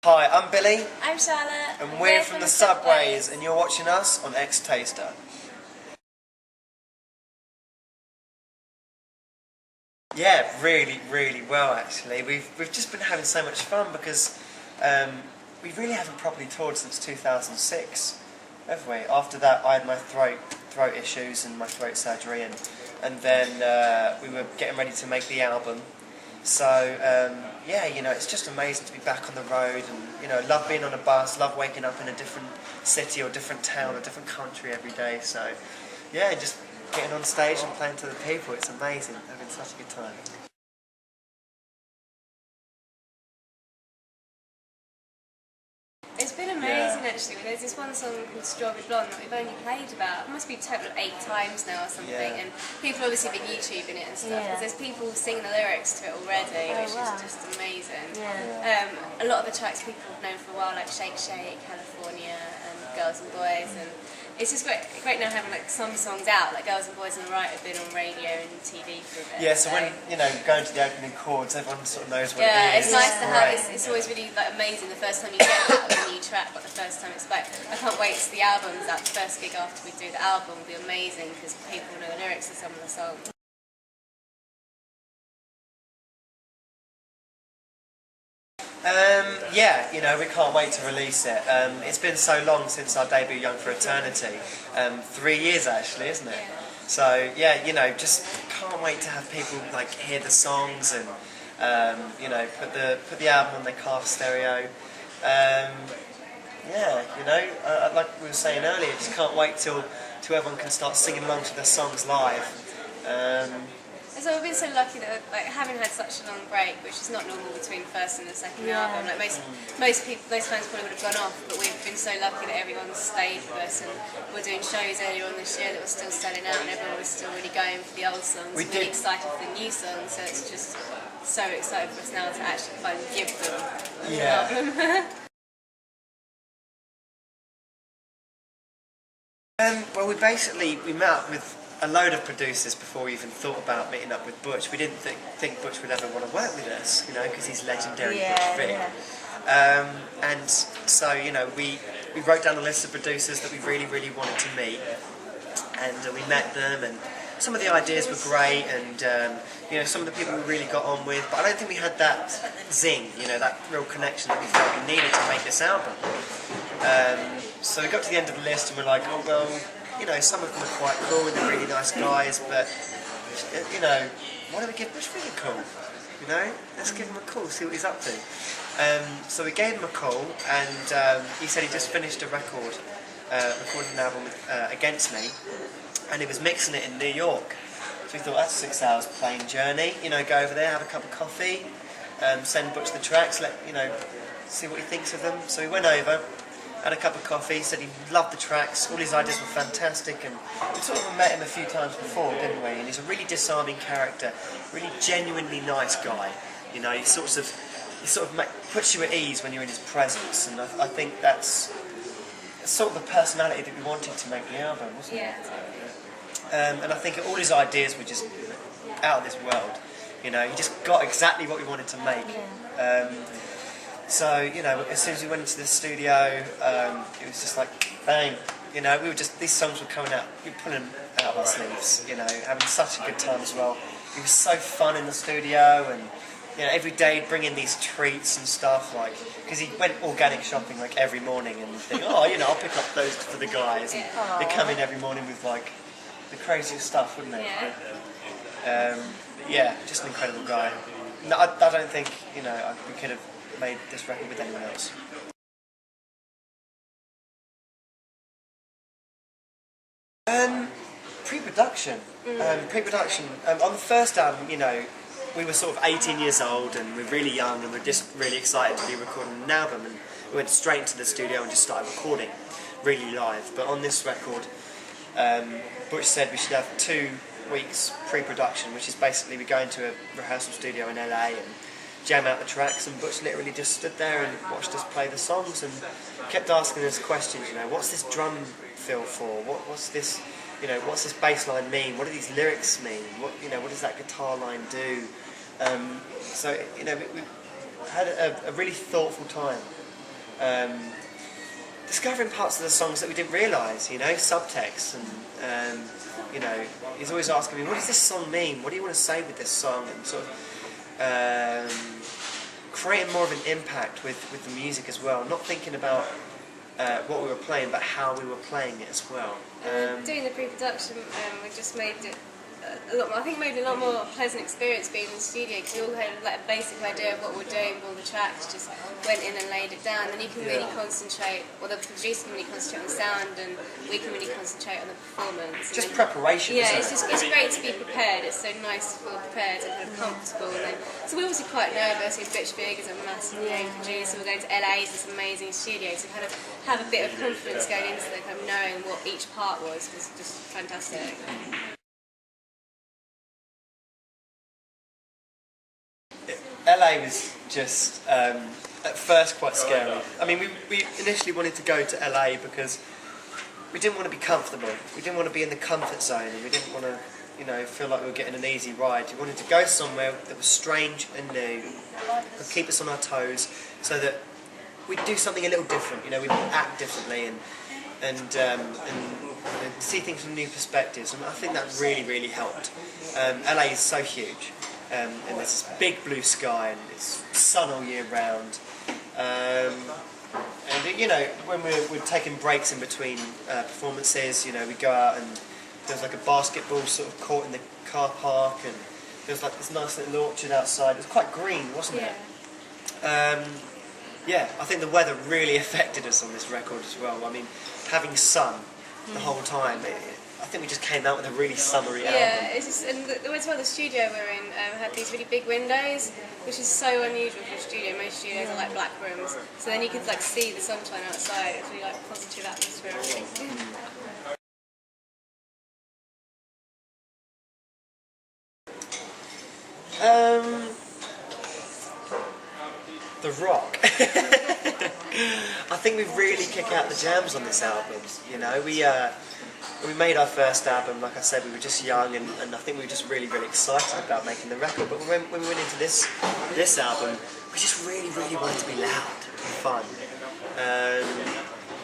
Hi, I'm Billy. I'm Charlotte. And we're from the Subways, and you're watching us on Xtaster. Yeah, really well actually. We've just been having so much fun because we really haven't properly toured since 2006, have we? After that, I had my throat issues and my throat surgery, and then we were getting ready to make the album. So yeah, you know, it's just amazing to be back on the road, and you know, love being on a bus, love waking up in a different city or different town or different country every day. So yeah, just getting on stage and playing to the people, it's amazing, having such a good time. It's been amazing actually. There's this one song called Strawberry Blonde that we've only played about, it must be a total of 8 times now or something, and people obviously been YouTubing it and stuff, because there's people singing the lyrics to it already, which is just amazing. A lot of the tracks people have known for a while, like Shake Shake, California, and Girls and Boys, and it's just great now having like some songs out, like Girls and Boys and Right have been on radio and TV for a bit. Yeah, so when, you know, going to the opening chords, everyone sort of knows what it is. Yeah, it's nice to have, it's always really like amazing the first time you get that with a new track, but the first time it's like, I can't wait till the album's out, the first gig after we do the album will be amazing because people know the lyrics of some of the songs. Yeah, you know, we can't wait to release it. It's been so long since our debut, Young for Eternity. 3 years actually, isn't it? So yeah, you know, just can't wait to have people like hear the songs and you know, put the album on their car stereo. Yeah, you know, like we were saying earlier, just can't wait till everyone can start singing along to the songs live. So we've been so lucky that, like, having had such a long break, which is not normal between the first and the second album. Like most people, most fans probably would have gone off, but we've been so lucky that everyone's stayed with us, and we're doing shows earlier on this year that were still selling out, and everyone was still really going for the old songs. We're really excited for the new songs, so it's just so exciting for us now to actually finally give them an album. Well, we met up with a load of producers before we even thought about meeting up with Butch. We didn't think Butch would ever want to work with us, you know, because he's legendary Butch Vig. And so, you know, we wrote down a list of producers that we really wanted to meet, and we met them, and some of the ideas were great, and you know, some of the people we really got on with, but I don't think we had that zing, you know, that real connection that we felt we needed to make this album. So we got to the end of the list and we're like, oh well, you know, some of them are quite cool and they're really nice guys, but you know, why don't we give Butch Vig a call? You know, let's give him a call, see what he's up to. So we gave him a call, and he said he just finished a record, recording an album Against Me, and he was mixing it in New York. So we thought, that's a 6 hours plane journey, you know, go over there, have a cup of coffee, send Butch the tracks, you know, see what he thinks of them. So we went over, had a cup of coffee, said he loved the tracks, all his ideas were fantastic, and we sort of met him a few times before, didn't we? And he's a really disarming character, really genuinely nice guy. You know, he sort of puts you at ease when you're in his presence, and I think that's sort of the personality that we wanted to make the album, wasn't it? And I think all his ideas were just out of this world. You know, he just got exactly what we wanted to make. So, you know, as soon as we went into the studio, it was just like, bang, you know, these songs were coming out, we were pulling them out of our sleeves, you know, having such a good time as well. It was so fun in the studio, and, you know, every day he'd bring in these treats and stuff, like, because he went organic shopping, like, every morning, and think, oh, you know, I'll pick up those for the guys, and they'd come in every morning with, like, the craziest stuff, wouldn't they? Yeah, just an incredible guy. No, I don't think, you know, we could have made this record with anyone else. Pre-production. Pre-production. On the first album, you know, we were sort of 18 years old and we're really young and we're just really excited to be recording an album, and we went straight into the studio and just started recording, really live. But on this record, Butch said we should have 2 weeks pre-production, which is basically we go into a rehearsal studio in LA and jam out the tracks, and Butch literally just stood there and watched us play the songs and kept asking us questions, you know, what's this drum feel for? What's this, you know, what's this bass line mean? What do these lyrics mean? You know, what does that guitar line do? So, you know, we had a really thoughtful time discovering parts of the songs that we didn't realise, you know, subtext, and you know, he's always asking me, what does this song mean? What do you want to say with this song? And sort of creating more of an impact with the music as well, not thinking about what we were playing, but how we were playing it as well. Doing the pre-production, we just made it a lot more, I think made it a lot more pleasant experience being in the studio, because we all had like a basic idea of what we're doing with all the tracks, just went in and laid it down, and you can really concentrate, or the producer can really concentrate on the sound, and we can really concentrate on the performance. Just preparation, yeah, isn't it's great to be prepared. It's so nice to feel prepared and kind of comfortable. And then, so we're obviously quite nervous. Butch Vig is a massive producer. We're going to LA to this amazing studio, so kind of have a bit of confidence going into it, kind of knowing what each part was just fantastic. LA was just, at first, quite scary. I mean, we initially wanted to go to LA because we didn't want to be comfortable. We didn't want to be in the comfort zone, and we didn't want to, you know, feel like we were getting an easy ride. We wanted to go somewhere that was strange and new, could keep us on our toes, so that we'd do something a little different. You know, we'd act differently and see things from new perspectives. And I think that really helped. LA is so huge. And there's this big blue sky, and it's sun all year round. And you know, when we're taking breaks in between performances, you know, we go out, and there's like a basketball sort of court in the car park, and there's like this nice little orchard outside. It was quite green, wasn't it? Yeah, I think the weather really affected us on this record as well. I mean, having sun the whole time. I think we just came out with a really summery album. Yeah, it's just, and the studio we're in had these really big windows, which is so unusual for a studio. Most studios are like black rooms, so then you could like see the sunshine outside. It's really like positive atmosphere, I think. The rock. I think we really kick out the jams on this album. You know, when we made our first album, like I said, we were just young, and I think we were just really excited about making the record. But when we went into this album, we just really wanted to be loud and fun.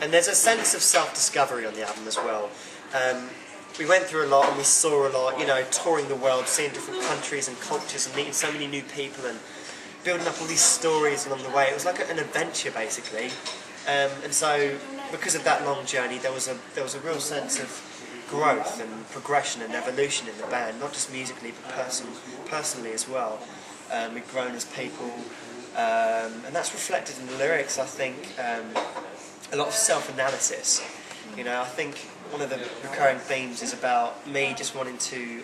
And there's a sense of self-discovery on the album as well. We went through a lot, and we saw a lot, you know, touring the world, seeing different countries and cultures, and meeting so many new people, and building up all these stories along the way. It was like an adventure, basically. And so, because of that long journey, there was a real sense of growth and progression and evolution in the band, not just musically, but personally as well. We've grown as people, and that's reflected in the lyrics. I think a lot of self-analysis. You know, I think one of the recurring themes is about me just wanting to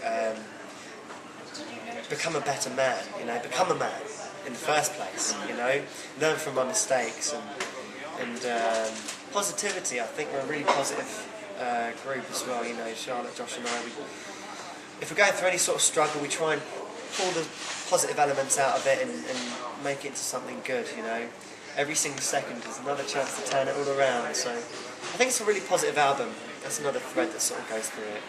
become a better man. You know, become a man in the first place. You know, learn from my mistakes and positivity. I think we're a really positive group as well. You know, Charlotte, Josh, and I. If we're going through any sort of struggle, we try and pull the positive elements out of it and make it into something good. You know, every single second is another chance to turn it all around. So I think it's a really positive album. That's another thread that sort of goes through it.